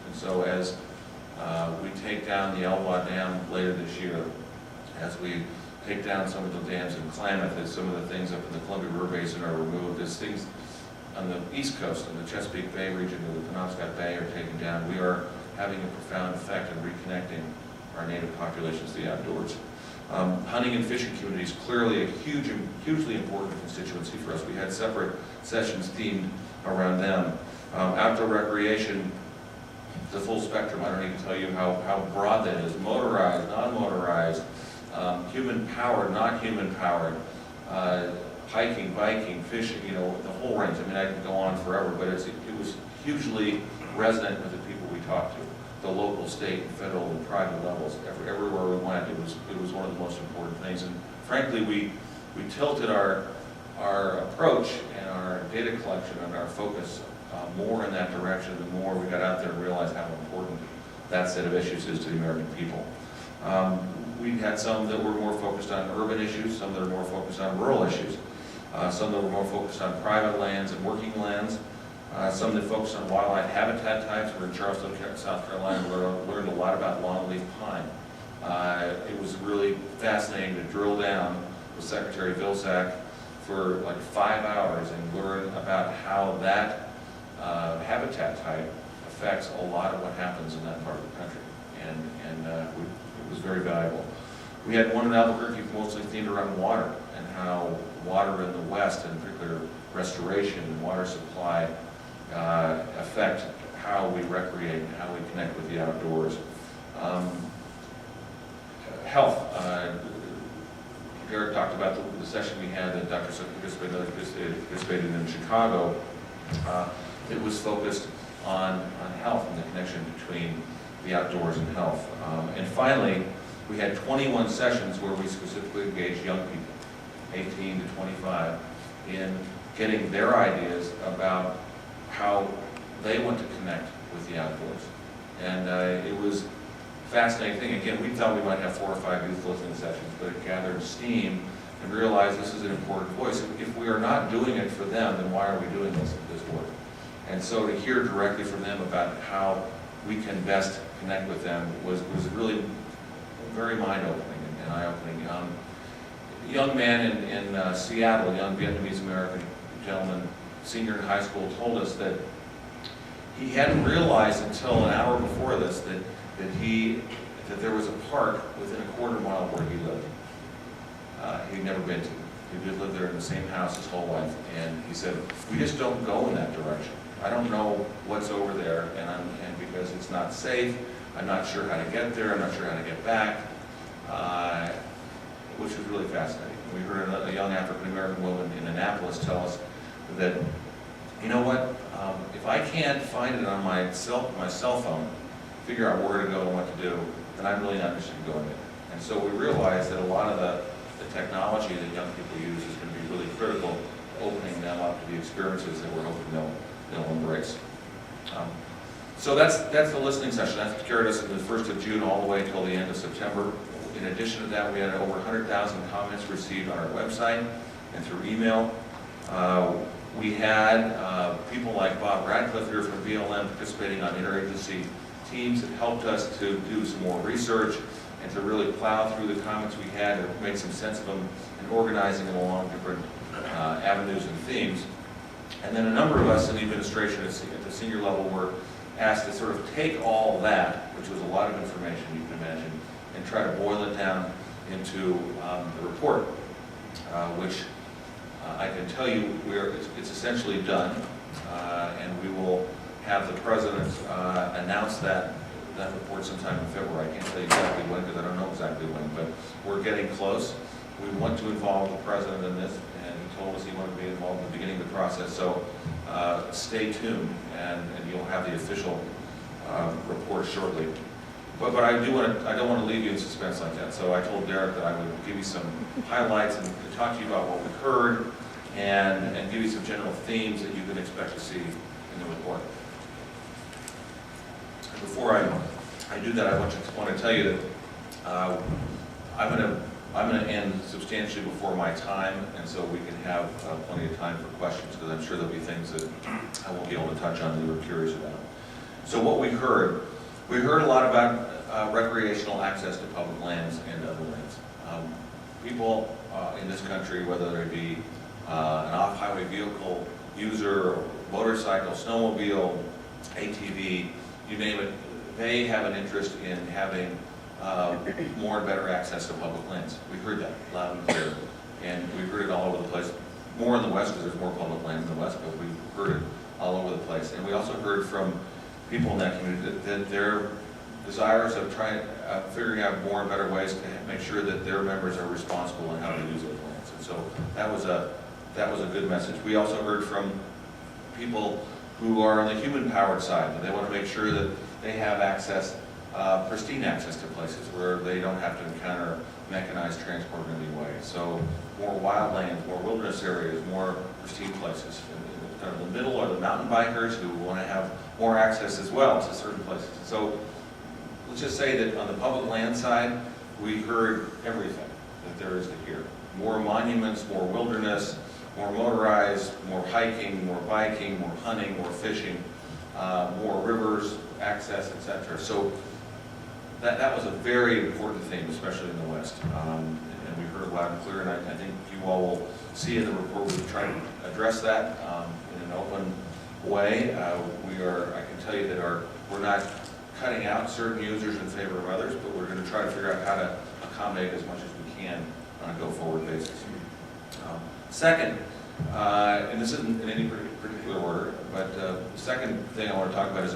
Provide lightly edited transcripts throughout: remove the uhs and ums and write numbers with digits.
And so as we take down the Elwha Dam later this year, as we take down some of the dams in Klamath, as some of the things up in the Columbia River Basin are removed, as things on the East Coast, in the Chesapeake Bay region, of the Penobscot Bay are taken down, we are having a profound effect in reconnecting our native populations to the outdoors. Hunting and fishing communities, clearly a hugely important constituency for us. We had separate sessions themed around them. Outdoor recreation, the full spectrum. I don't need to tell you how broad that is. Motorized, non-motorized, human-powered, not human-powered, hiking, biking, fishing, you know, the whole range. I mean, I could go on forever, but it was hugely resonant with the people we talked to, the local, state, federal, and private levels. Everywhere we went, it was one of the most important things. And frankly, we tilted our approach and our data collection and our focus more in that direction the more we got out there and realized how important that set of issues is to the American people. We had some that were more focused on urban issues, some that are more focused on rural issues, some that were more focused on private lands and working lands, some that focused on wildlife habitat types. We're in Charleston, South Carolina. We learned a lot about longleaf pine. It was really fascinating to drill down with Secretary Vilsack for like 5 hours and learn about how that habitat type affects a lot of what happens in that part of the country. It was very valuable. We had one in Albuquerque mostly themed around water and how water in the West, in particular restoration and water supply, affect how we recreate and how we connect with the outdoors. Health. Derek talked about the session we had that Dr. Suk participated in Chicago. It was focused on health and the connection between the outdoors and health. And finally, we had 21 sessions where we specifically engaged young people, 18 to 25, in getting their ideas about how they want to connect with the outdoors. And it was a fascinating thing. Again, we thought we might have 4 or 5 youth listening sessions, but it gathered steam and realized this is an important voice. If we are not doing it for them, then why are we doing this work? And so to hear directly from them about how we can best connect with them was really very mind-opening and eye-opening. Young man in Seattle, a young Vietnamese-American gentleman, senior in high school, told us that he hadn't realized until an hour before this that there was a park within a quarter mile where he lived. He'd never been to. He did live there in the same house his whole life, and he said, we just don't go in that direction. I don't know what's over there, and because it's not safe, I'm not sure how to get there, I'm not sure how to get back, which was really fascinating. We heard a young African-American woman in Annapolis tell us that, you know what, if I can't find it on my cell phone, figure out where to go and what to do, then I'm really not interested in going there. And so we realized that a lot of the technology that young people use is going to be really critical, opening them up to the experiences that we're hoping they'll embrace. So that's the listening session. That carried us into the 1st of June all the way until the end of September. In addition to that, we had over 100,000 comments received on our website and through email. We had people like Bob Radcliffe here from BLM participating on interagency teams that helped us to do some more research and to really plow through the comments we had and make some sense of them and organizing them along different avenues and themes. And then a number of us in the administration at the senior level were asked to sort of take all that, which was a lot of information you can imagine, and try to boil it down into the report, which I can tell you it's essentially done, and we will have the president announce that report sometime in February. I can't tell you exactly when because I don't know exactly when, but we're getting close. We want to involve the president in this, and he told us he wanted to be involved in the beginning of the process. So stay tuned, and you'll have the official report shortly. But I don't want to leave you in suspense like that. So I told Derek that I would give you some highlights and to talk to you about what we heard, and give you some general themes that you can expect to see in the report. And before I do that, I want to tell you that I'm going to end substantially before my time, and so we can have plenty of time for questions, because I'm sure there'll be things that I won't be able to touch on that you were curious about. So what we heard a lot about recreational access to public lands and other lands. People in this country, whether it be an off-highway vehicle user, motorcycle, snowmobile, ATV, you name it, they have an interest in having more and better access to public lands. We heard that loud and clear, and we heard it all over the place. More in the West because there's more public lands in the West, but we heard it all over the place. And we also heard from people in that community that they're desirous of figuring out more and better ways to make sure that their members are responsible in how they use those lands. And so that was a good message. We also heard from people who are on the human-powered side, that they want to make sure that they have access, pristine access to places where they don't have to encounter mechanized transport in any way. So more wildlands, more wilderness areas, more pristine places. And kind of the middle are the mountain bikers who want to have more access as well to certain places. So let's just say that on the public land side, we heard everything that there is to hear. More monuments, more wilderness, more motorized, more hiking, more biking, more hunting, more fishing, more rivers, access, etc. So that was a very important theme, especially in the West. And we heard loud and clear, and I think you all will see in the report we've tried to address that in an open way. I can tell you that we're not cutting out certain users in favor of others, but we're going to try to figure out how to accommodate as much as we can on a go-forward basis. Second, and this isn't in any particular order, but the second thing I want to talk about is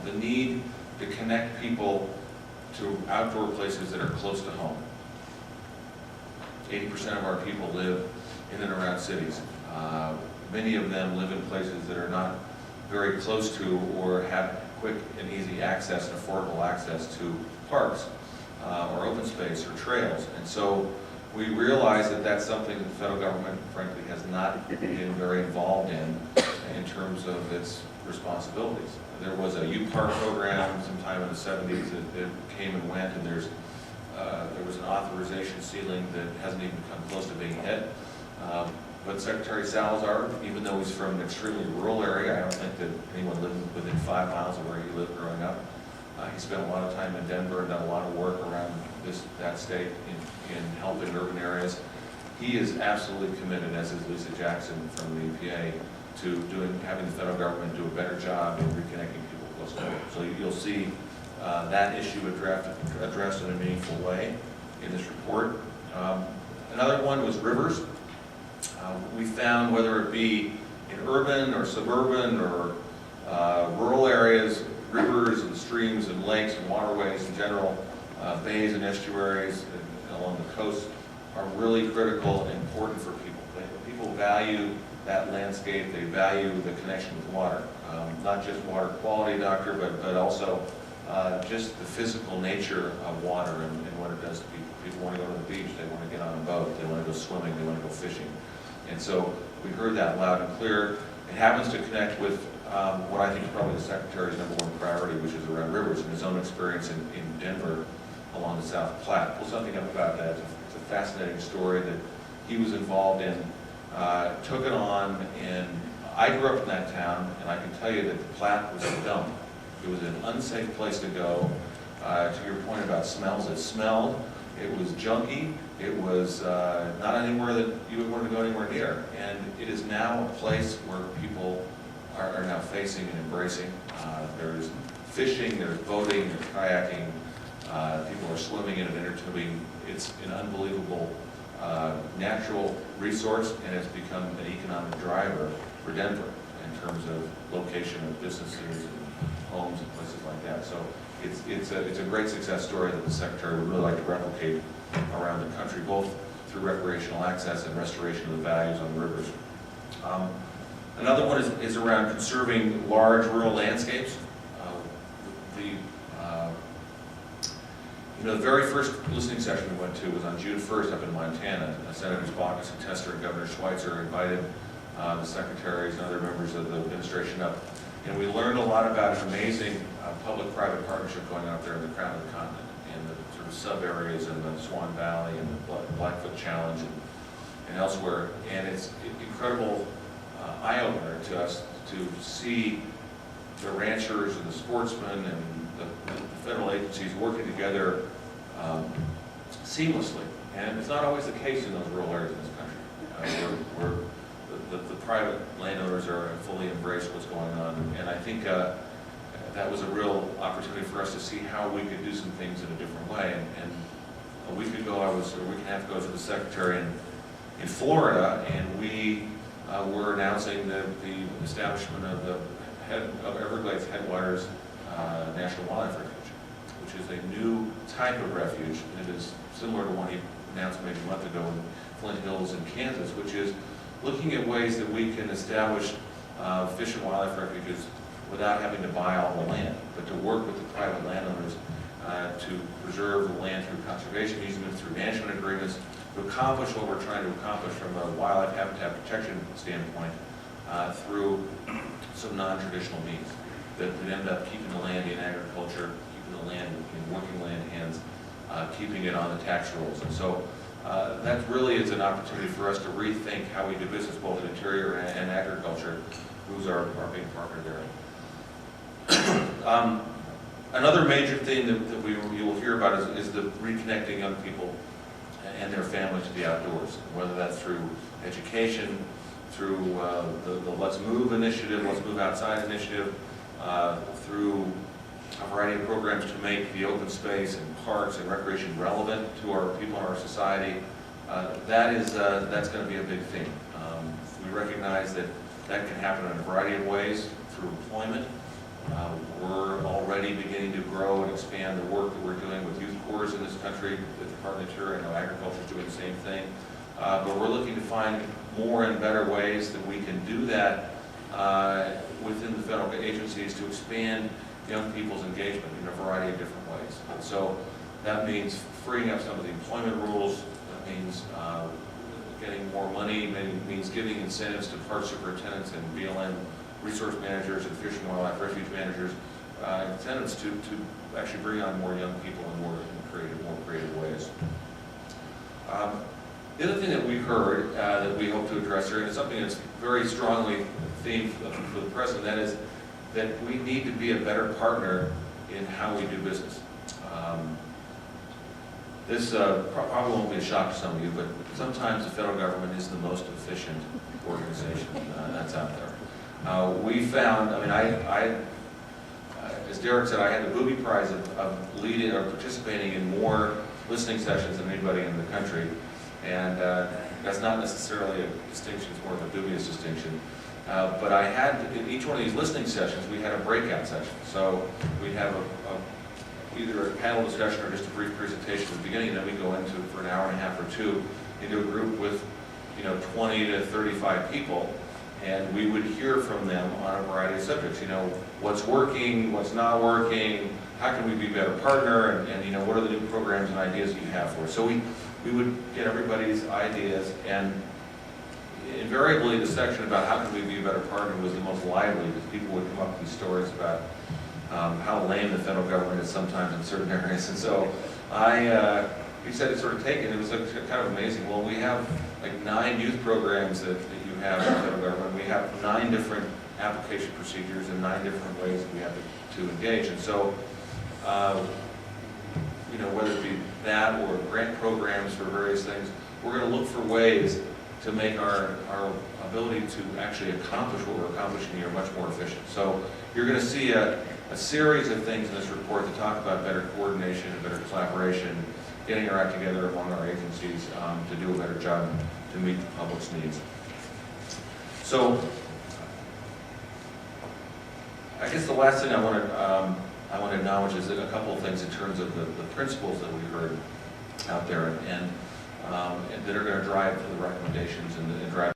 the need to connect people to outdoor places that are close to home. 80% of our people live in and around cities. Many of them live in places that are not very close to or have quick and easy access and affordable access to parks or open space or trails. And so we realize that that's something the federal government, frankly, has not been very involved in terms of its responsibilities. There was a U-Park program sometime in the 70s that came and went, and there was an authorization ceiling that hasn't even come close to being hit. But Secretary Salazar, even though he's from an extremely rural area, I don't think that anyone living within 5 miles of where he lived growing up, he spent a lot of time in Denver and done a lot of work around that state in helping urban areas. He is absolutely committed, as is Lisa Jackson from the EPA, to having the federal government do a better job in reconnecting people close to home. So you'll see that issue addressed in a meaningful way in this report. Another one was rivers. We found, whether it be in urban or suburban or rural areas, rivers and streams and lakes and waterways in general, bays and estuaries along the coast are really critical and important for people. People value that landscape, they value the connection with water. Not just water quality, doctor, but also just the physical nature of water and what it does to people. People want to go to the beach, they want to get on a boat, they want to go swimming, they want to go fishing. And so we heard that loud and clear. It happens to connect with what I think is probably the Secretary's #1 priority, which is around rivers and his own experience in Denver along the South Platte. Pull something up about that. It's a fascinating story that he was involved in, took it on, and I grew up in that town, and I can tell you that the Platte was a dump. It was an unsafe place to go. To your point about smells, it smelled, it was junky, it was not anywhere that you would want to go anywhere near. And it is now a place where people are now facing and embracing. There's fishing, there's boating, there's kayaking, people are swimming in it, inner tubing. It's an unbelievable natural resource, and it's become an economic driver for Denver in terms of location of businesses and homes and places like that. So it's a great success story that the Secretary would really like to replicate around the country, both through recreational access and restoration of the values on the rivers. Another one is around conserving large rural landscapes. The very first listening session we went to was on June 1st up in Montana. Senators Baucus and Tester and Governor Schweitzer invited the secretaries and other members of the administration up. And we learned a lot about an amazing public-private partnership going on up there in the crown of the continent, and the sort of sub-areas in the Swan Valley and the Blackfoot Challenge and elsewhere. And it's incredible eye-opener to us to see the ranchers and the sportsmen and the federal agencies working together seamlessly. And it's not always the case in those rural areas in this country, where the private landowners are fully embraced what's going on. And I think that was a real opportunity for us to see how we could do some things in a different way. And a week and a half ago, I was with the Secretary in Florida, and we were announcing the establishment of the Everglades Headwaters National Wildlife Refuge, which is a new type of refuge. It is similar to one he announced maybe a month ago in Flint Hills in Kansas, which is looking at ways that we can establish fish and wildlife refuges without having to buy all the land, but to work with the private landowners to preserve the land through conservation easements, through management agreements, to accomplish what we're trying to accomplish from a wildlife habitat protection standpoint through some non-traditional means that would end up keeping the land in agriculture, keeping the land in working land hands, keeping it on the tax rolls. And so that really is an opportunity for us to rethink how we do business, both in interior and agriculture, who's our big partner there. Another major thing that you will hear about is the reconnecting young people and their families to the outdoors, whether that's through education, through the Let's Move initiative, Let's Move Outside initiative, through a variety of programs to make the open space and parks and recreation relevant to our people in our society. That's going to be a big thing. We recognize that can happen in a variety of ways through employment. We're already beginning to grow and expand the work that we're doing with youth corps in this country. The Department of Interior, I know Agriculture is doing the same thing. But we're looking to find more and better ways that we can do that within the federal agencies to expand young people's engagement in a variety of different ways. And so that means freeing up some of the employment rules. That means getting more money. Means giving incentives to park superintendents and BLM resource managers and fish and wildlife refuge managers, incentives to actually bring on more young people in more creative ways. The other thing that we heard that we hope to address here, and it's something that's very strongly themed for the president, that is that we need to be a better partner in how we do business. This probably won't be a shock to some of you, but sometimes the federal government is the most efficient organization that's out there. We found, as Derek said, I had the booby prize of leading or participating in more listening sessions than anybody in the country. And that's not necessarily a distinction, it's more of a dubious distinction. But I had, in each one of these listening sessions, we had a breakout session. So we'd have either a panel discussion or just a brief presentation at the beginning, and then we go into, for an hour and a half or two, into a group with 20 to 35 people. And we would hear from them on a variety of subjects. What's working, what's not working, how can we be a better partner, and what are the new programs and ideas that you have for us. So we would get everybody's ideas, and invariably the section about how can we be a better partner was the most lively, because people would come up with these stories about how lame the federal government is sometimes in certain areas. And so we said to sort of take it. It was kind of amazing. Well, we have like 9 youth programs that you have in the federal government. We have 9 different application procedures and 9 different ways that we have to engage. And so, whether it be that or grant programs for various things, we're going to look for ways to make our ability to actually accomplish what we're accomplishing here much more efficient. So you're going to see a series of things in this report that talk about better coordination and better collaboration, getting our act together among our agencies to do a better job to meet the public's needs. So I guess the last thing I want to acknowledge is a couple of things in terms of the principles that we heard out there and that are going to drive the recommendations and drive